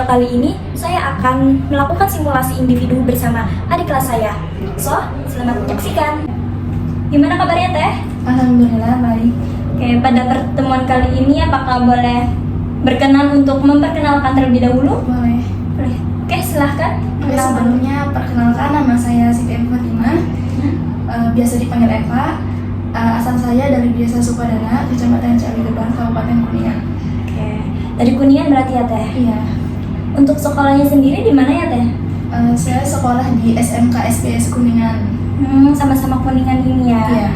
kali ini saya akan melakukan simulasi individu bersama adik kelas saya. So, selamat menyaksikan. Gimana kabarnya Teh? Alhamdulillah baik. Oke, pada pertemuan kali ini apakah boleh berkenan untuk memperkenalkan terlebih dahulu? Boleh. Boleh. Oke, silahkan. Oke, sebelumnya perkenalkan, nama saya Siti Fatimah. Biasa dipanggil Eva. Asal saya dari Desa Sukadana, Kecamatan Cabigebang, Kabupaten Kuningan. Oke, dari Kuningan berarti ya Teh? Iya. Untuk sekolahnya sendiri di mana ya Teh? Saya sekolah di SMK SBS Kuningan. Sama-sama Kuningan ini ya? Iya.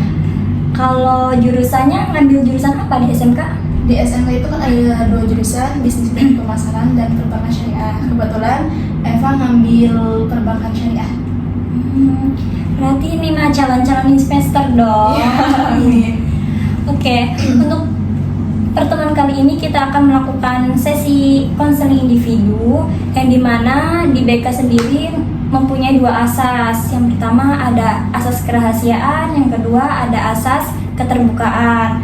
Kalau jurusannya ngambil jurusan apa di SMK? Di SMK itu kan ada 2 jurusan, bisnis dan pemasaran dan perbankan syariah. Kebetulan Eva ngambil perbankan syariah. Berarti ini mah calon-calon investor dong. Iya. Oke, untuk pertemuan kali ini kita akan melakukan sesi konseling individu yang dimana di BK sendiri mempunyai 2 asas. Yang pertama ada asas kerahasiaan, yang kedua ada asas keterbukaan.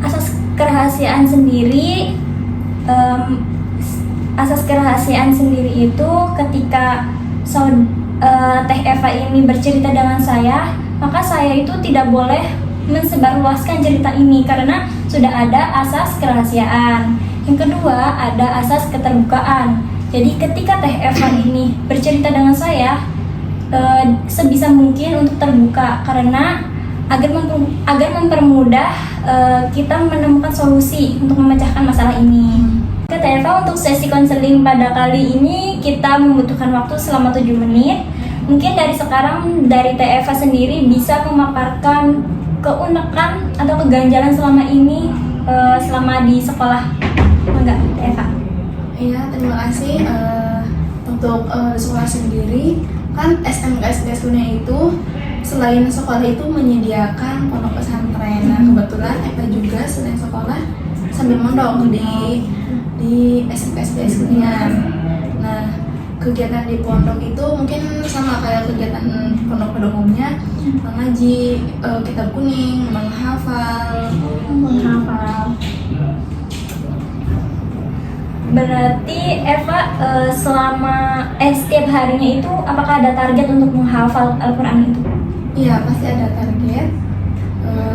Asas kerahasiaan sendiri, itu ketika Teh Eva ini bercerita dengan saya, maka saya itu tidak boleh mensebarluaskan cerita ini karena sudah ada asas kerahasiaan. Yang kedua ada asas keterbukaan. Jadi ketika Teh Eva ini bercerita dengan saya, sebisa mungkin untuk terbuka karena agar mempermudah kita menemukan solusi untuk memecahkan masalah ini. Teh Eva, untuk sesi konseling pada kali ini kita membutuhkan waktu selama 7 menit. Mungkin dari sekarang dari Teh Eva sendiri bisa memaparkan keunekan atau keganjalan selama ini selama di sekolah. Enggak, Teh Eva? Iya, terima kasih. Untuk sekolah sendiri, kan SMK SBS Kuningan itu selain sekolah itu menyediakan pondok pesantren. Nah, kebetulan Eva juga selain sekolah sambil mondok di SMK SBS Kuningan. Nah, kegiatan di pondok itu mungkin sama kayak kegiatan pondok pada umumnya, mengaji, kitab kuning, menghafal. Berarti Eva setiap harinya itu apakah ada target untuk menghafal Al-Quran itu? Iya, pasti ada target.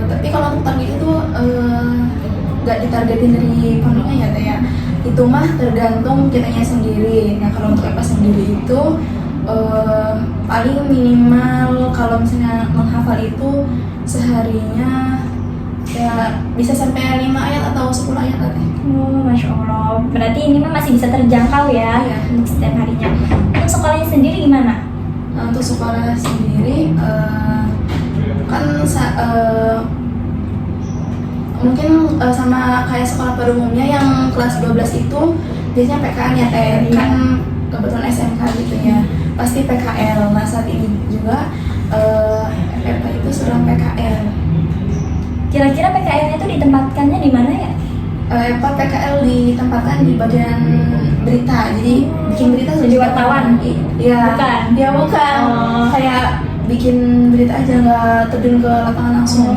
Tapi kalau untuk target itu nggak ditargetin dari pondoknya ya Teh ya. Itu mah tergantung kitanya sendiri. Nah, kalau untuk Eva sendiri itu paling minimal kalau misalnya menghafal itu seharinya ya bisa sampai 5 ayat atau 10 ayat Teh. Masya Allah. Berarti ini mah masih bisa terjangkau ya, Iya. untuk setiap harinya. Untuk sekolahnya sendiri gimana? Nah, untuk sekolah sendiri kan mungkin sama kayak sekolah pada umumnya yang kelas 12 itu biasanya PKN ya Teh. Kan kebetulan SMK gitu ya, pasti PKL. Nah, saat ini juga Eva itu sedang PKL. Kira-kira PKL-nya itu ditempatkannya di mana ya? Eva PKL ditempatkan di bagian berita, jadi bikin berita Jadi wartawan? Iya. Bukan? Ya bukan. Oh. Kayak bikin berita aja, nggak terjun ke lapangan langsung.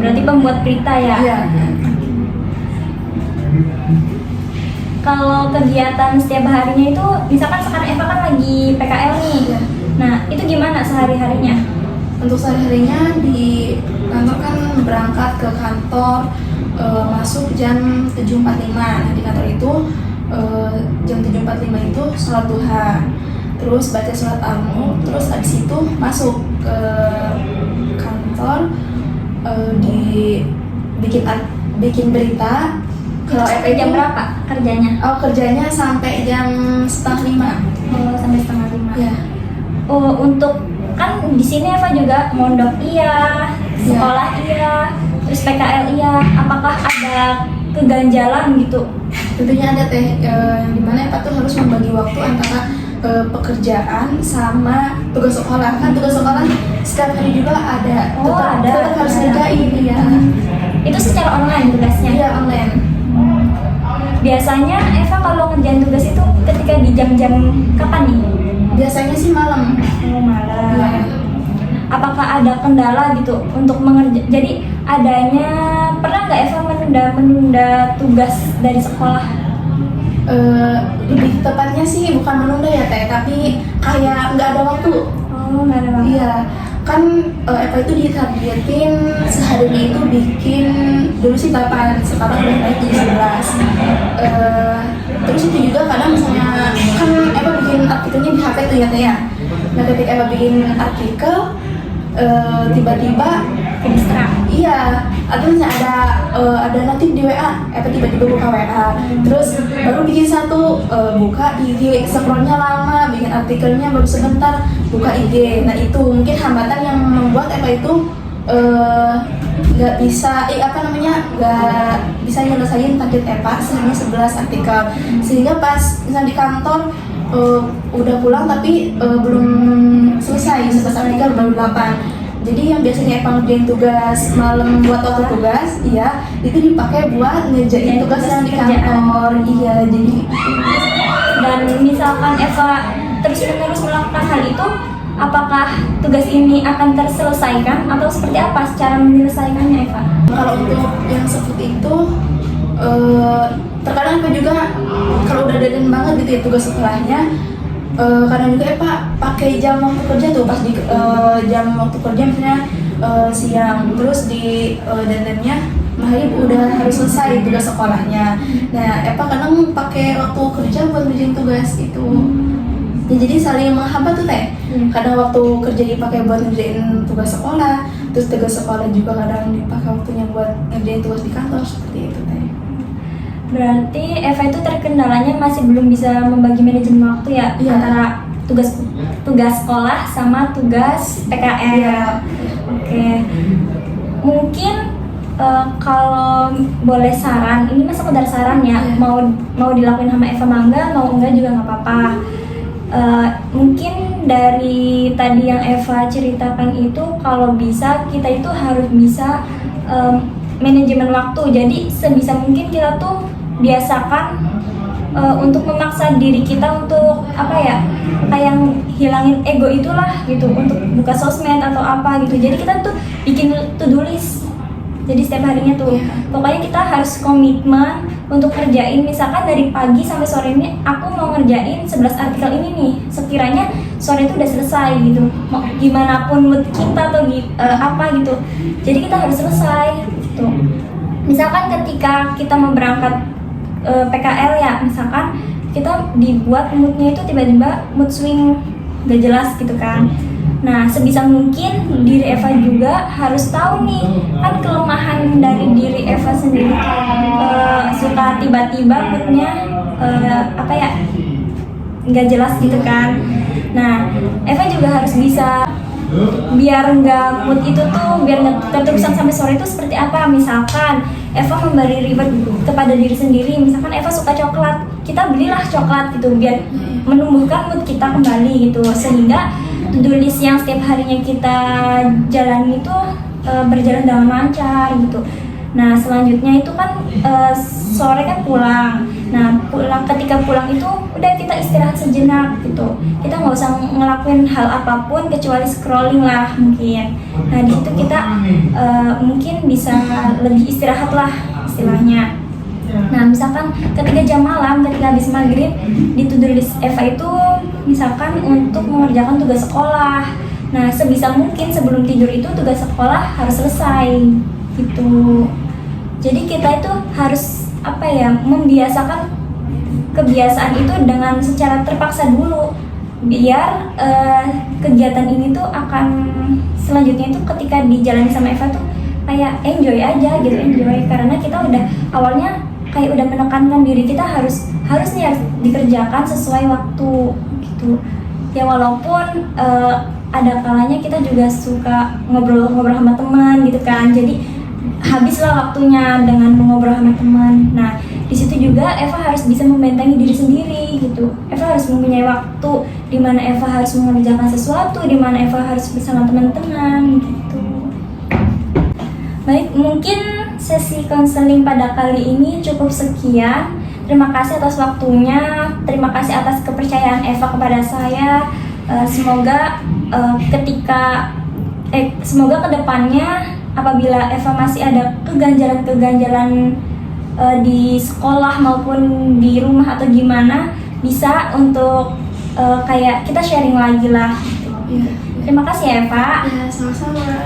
Berarti pembuat berita ya? Iya. Kalau kegiatan setiap harinya itu, misalkan sekarang Eva kan lagi PKL nih. Iya. Nah, itu gimana sehari-harinya? Untuk sehari-harinya di kantor kan berangkat ke kantor, masuk jam 7.45. Nah, di kantor itu jam 7.45 itu sholat duha, terus baca surat Al-Mulk, terus abis itu masuk ke kantor, bikin berita. Kalau Sampai jam berapa kerjanya? Kerjanya sampai jam 4:30. Sampai 4:30. Ya. Untuk kan di sini Eva juga mondok iya, sekolah iya, terus PKL iya. Apakah ada keganjalan gitu? Tentunya ada Teh, yang dimana Eva tuh harus membagi waktu antara pekerjaan sama tugas sekolah. Kan tugas sekolah setiap hari juga ada. Tetap harus ngerjain ya. Itu secara online tugasnya? Iya, online. Biasanya Eva kalau ngerjain tugas itu ketika di jam-jam kapan nih? Biasanya sih malam. Malam. Iya. Apakah ada kendala gitu untuk jadi pernah nggak Eva menunda tugas dari sekolah? Lebih tepatnya sih bukan menunda ya Teh, tapi kayak nggak ada waktu. Oh, nggak ada waktu. Iya, kan Eva itu ditargetin seharinya itu bikin dulu sih 8, sekarang udah naik jadi 11. Terus itu juga kadang misalnya kan Eva bikin artikelnya di HP tuh ya Teh ya. Nah ketika Eva bikin artikel, tiba-tiba iya, atau misalnya ada notif di WA, tiba-tiba buka WA, terus baru bikin satu, buka IG, scrollnya lama, bikin artikelnya baru sebentar, buka IG. Nah itu mungkin hambatan yang membuat Eva itu nggak bisa, nggak bisa nyelesain target Eva hanya 11 artikel, sehingga pas misalnya di kantor udah pulang tapi belum selesai 11 artikel, baru 8. Jadi yang biasanya Eva ngerjain tugas malam buat waktu tugas, iya, itu dipakai buat ngerjain tugas yang di kantor, iya. Jadi Dan misalkan Eva terus-menerus melakukan hal itu, apakah tugas ini akan terselesaikan atau seperti apa cara menyelesaikannya, Eva? kalau untuk yang seperti itu, terkadang Eva juga kalau udah deadline banget gitu ya tugas sekolahnya, kadang juga Eva pakai jam waktu kerja tuh, pas di jam waktu kerja misalnya siang, terus di deadline-nya maghrib udah harus selesai tugas sekolahnya. Nah Eva kadang pakai waktu kerja buat ngerjain tugas itu. Ya, jadi saling menghambat tuh Teh. Kadang waktu kerja dipakai buat ngerjain tugas sekolah, terus tugas sekolah juga kadang dipakai waktunya buat ngerjain tugas di kantor, seperti itu Teh. Berarti Eva itu terkendalanya masih belum bisa membagi manajemen waktu ya, Iya. antara tugas sekolah sama tugas PKL. Iya. Oke. Mungkin kalau boleh saran, ini mah sekedar saran ya, Iya. mau dilakuin sama Eva mangga, mau enggak juga nggak apa-apa. Mungkin dari tadi yang Eva ceritakan itu, kalau bisa kita itu harus bisa manajemen waktu. Jadi sebisa mungkin kita tuh biasakan untuk memaksa diri kita untuk kayak hilangin ego itulah gitu, untuk buka sosmed atau apa gitu. Jadi kita tuh bikin to-do list. Jadi setiap harinya tuh pokoknya kita harus komitmen untuk kerjain, misalkan dari pagi sampai sore ini aku mau ngerjain 11 artikel ini nih, sekiranya sore itu udah selesai gitu, mau gimana pun mood kita atau apa gitu, jadi kita harus selesai gitu. Misalkan ketika kita mau berangkat PKL ya, misalkan kita dibuat moodnya itu tiba-tiba mood swing gak jelas gitu kan. Nah sebisa mungkin diri Eva juga harus tahu nih, kan kelemahan dari diri Eva sendiri suka tiba-tiba moodnya nggak jelas gitu kan. Nah Eva juga harus bisa, biar nggak mood itu tuh, biar nggak keterusan sampai sore itu seperti apa. Misalkan Eva memberi reward kepada diri sendiri, misalkan Eva suka coklat, kita belilah coklat gitu, biar menumbuhkan mood kita kembali gitu, sehingga to-do list yang setiap harinya kita jalani itu berjalan dengan lancar gitu. Nah selanjutnya itu kan sore kan pulang. Nah ketika pulang itu udah kita istirahat sejenak gitu. Kita nggak usah ngelakuin hal apapun kecuali scrolling lah mungkin. Nah di situ kita mungkin bisa lebih istirahat lah istilahnya. Nah misalkan ketika jam malam, ketika habis maghrib, di to-do list Eva itu misalkan untuk mengerjakan tugas sekolah. Nah sebisa mungkin sebelum tidur itu tugas sekolah harus selesai gitu. Jadi kita itu harus membiasakan kebiasaan itu dengan secara terpaksa dulu, biar kegiatan ini tuh akan selanjutnya itu ketika dijalani sama Eva tuh kayak enjoy aja gitu, enjoy, karena kita udah awalnya kayak udah menekankan diri kita harus nih dikerjakan sesuai waktu gitu ya. Walaupun ada kalanya kita juga suka ngobrol-ngobrol sama teman gitu kan, jadi habislah waktunya dengan mengobrol sama teman. Nah di situ juga Eva harus bisa membentengi diri sendiri gitu. Eva harus mempunyai waktu di mana Eva harus mengerjakan sesuatu, di mana Eva harus bersama teman-teman gitu. Baik, mungkin sesi konseling pada kali ini cukup sekian. Terima kasih atas waktunya, terima kasih atas kepercayaan Eva kepada saya. Semoga semoga kedepannya apabila Eva masih ada keganjalan-keganjalan di sekolah maupun di rumah atau gimana bisa untuk kayak kita sharing lagi lah. Iya. Terima kasih ya Eva. Ya, sama-sama.